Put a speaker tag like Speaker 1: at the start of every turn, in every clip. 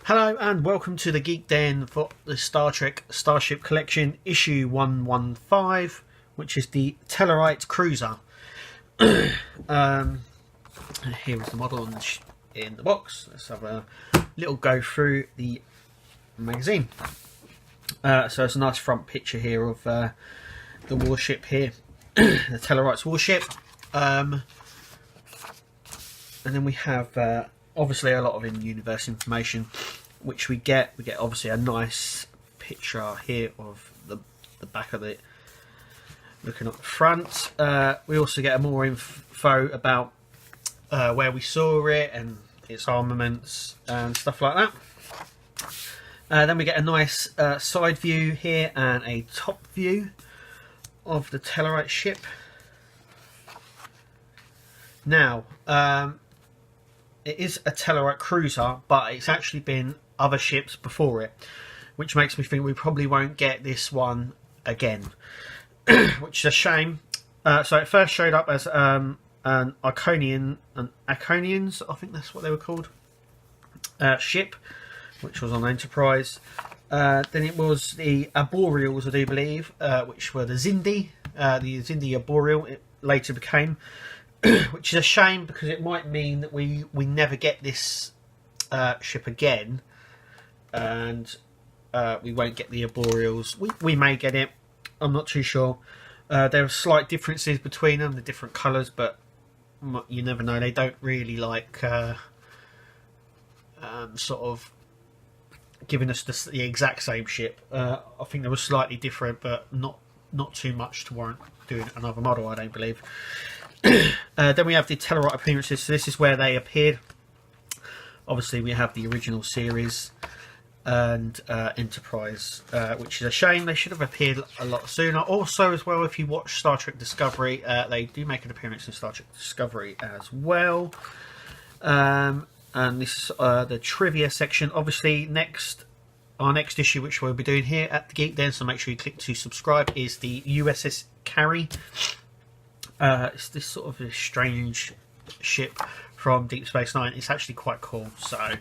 Speaker 1: Hello and welcome to the Geek Den for the Star Trek Starship Collection issue 115, which is the Tellarite cruiser. Here is the model in the box. Let's have a little go through the magazine. So it's a nice front picture here of the warship here, the Tellarite's warship. And then we have obviously a lot of in-universe information, which we get obviously a nice picture here of the back of it looking at the front. We also get more info about where we saw it and its armaments and stuff like that. Then we get a nice side view here and a top view of the Tellarite ship. Now it is a Tellarite cruiser, but it's actually been other ships before it, which makes me think we probably won't get this one again, which is a shame. So it first showed up as an Iconians, I think that's what they were called, ship, which was on Enterprise. Then it was the Arboreals, I do believe, which were the Xindi Arboreal. It later became. Which is a shame, because it might mean that we never get this ship again, and we won't get the Arboreals. We may get it, I'm not too sure. There are slight differences between them, the different colours, but you never know. They don't really like sort of giving us the exact same ship. I think they were slightly different, but not too much to warrant doing another model, I don't believe. Then we have the Tellarite appearances. So this is where they appeared. Obviously we have the original series and Enterprise, which is a shame. They should have appeared a lot sooner. Also as well, if you watch Star Trek Discovery, they do make an appearance in Star Trek Discovery as well. And this is the trivia section. Obviously our next issue, which we'll be doing here at the Geek Den, so make sure you click to subscribe, is the USS Carrie. It's this sort of a strange ship from Deep Space Nine. It's actually quite cool. So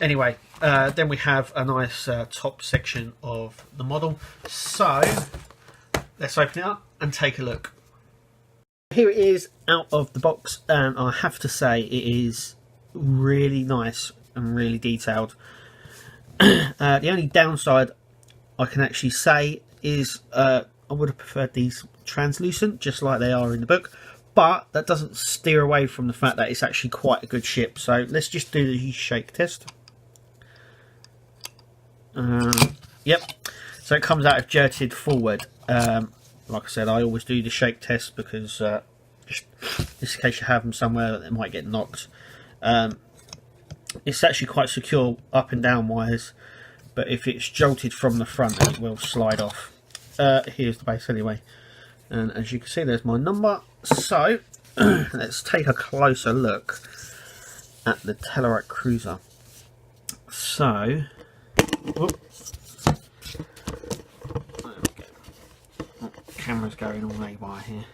Speaker 1: anyway, then we have a nice top section of the model. So let's open it up and take a look. Here it is out of the box, and I have to say it is really nice and really detailed. The only downside I can actually say is I would have preferred these translucent, just like they are in the book, but that doesn't steer away from the fact that it's actually quite a good ship. So let's just do the shake test. Yep, so it comes out of jerted forward. Like I said, I always do the shake test because just in case you have them somewhere that they might get knocked. It's actually quite secure up and down wise, but if it's jolted from the front, then it will slide off. Here's the base anyway, and as you can see, there's my number. So let's take a closer look at the Tellarite cruiser. So there we go. Camera's going all haywire here.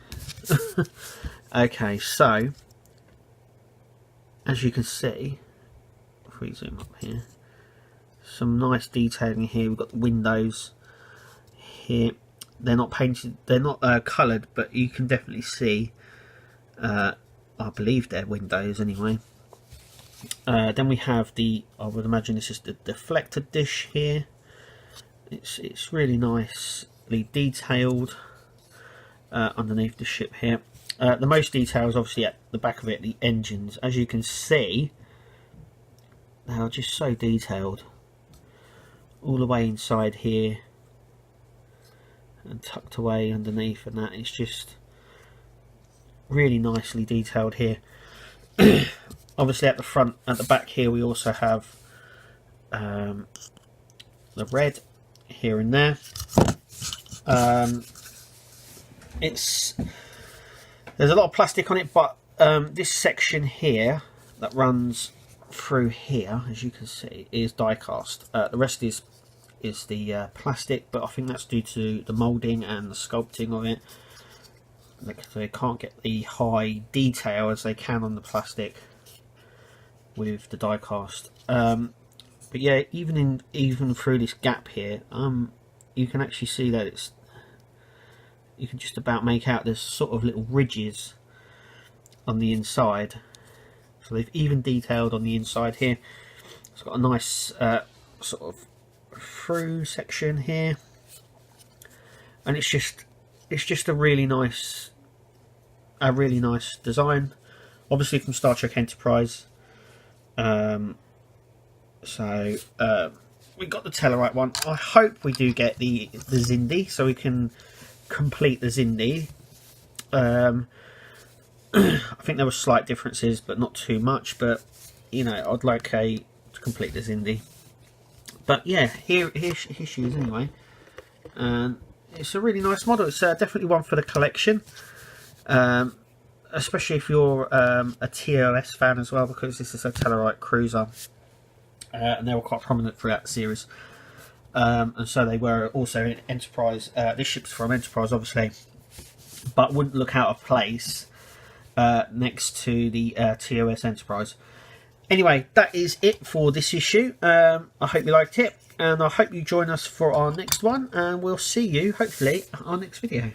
Speaker 1: Okay, so as you can see, if we zoom up here, some nice detailing here. We've got the windows here. They're not painted, they're not coloured, but you can definitely see, I believe they're windows anyway. Then we have the, I would imagine this is the deflector dish here. It's really nicely detailed underneath the ship here. The most detail is obviously at the back of it, the engines. As you can see, they are just so detailed all the way inside here and tucked away underneath, and that it's just really nicely detailed here. Obviously at the front, at the back here, we also have the red here and there. There's a lot of plastic on it, but this section here that runs through here, as you can see, is die cast. The rest is the plastic, but I think that's due to the moulding and the sculpting of it. They can't get the high detail as they can on the plastic with the die cast. But yeah, even through this gap here, you can actually see that you can just about make out there's sort of little ridges on the inside. So they've even detailed on the inside here. It's got a nice sort of through section here, and it's just a really nice design, obviously from Star Trek Enterprise. So we got the Tellarite one. I hope we do get the Xindi, so we can complete the Xindi. I think there were slight differences, but not too much. But you know, I'd like to complete the Xindi. But yeah, here she is anyway, and it's a really nice model. It's definitely one for the collection, especially if you're a TOS fan as well, because this is a Tellarite cruiser, and they were quite prominent throughout the series. And so they were also in Enterprise. This ship's from Enterprise, obviously, but wouldn't look out of place next to the TOS Enterprise. Anyway, that is it for this issue. I hope you liked it, and I hope you join us for our next one, and we'll see you hopefully on our next video.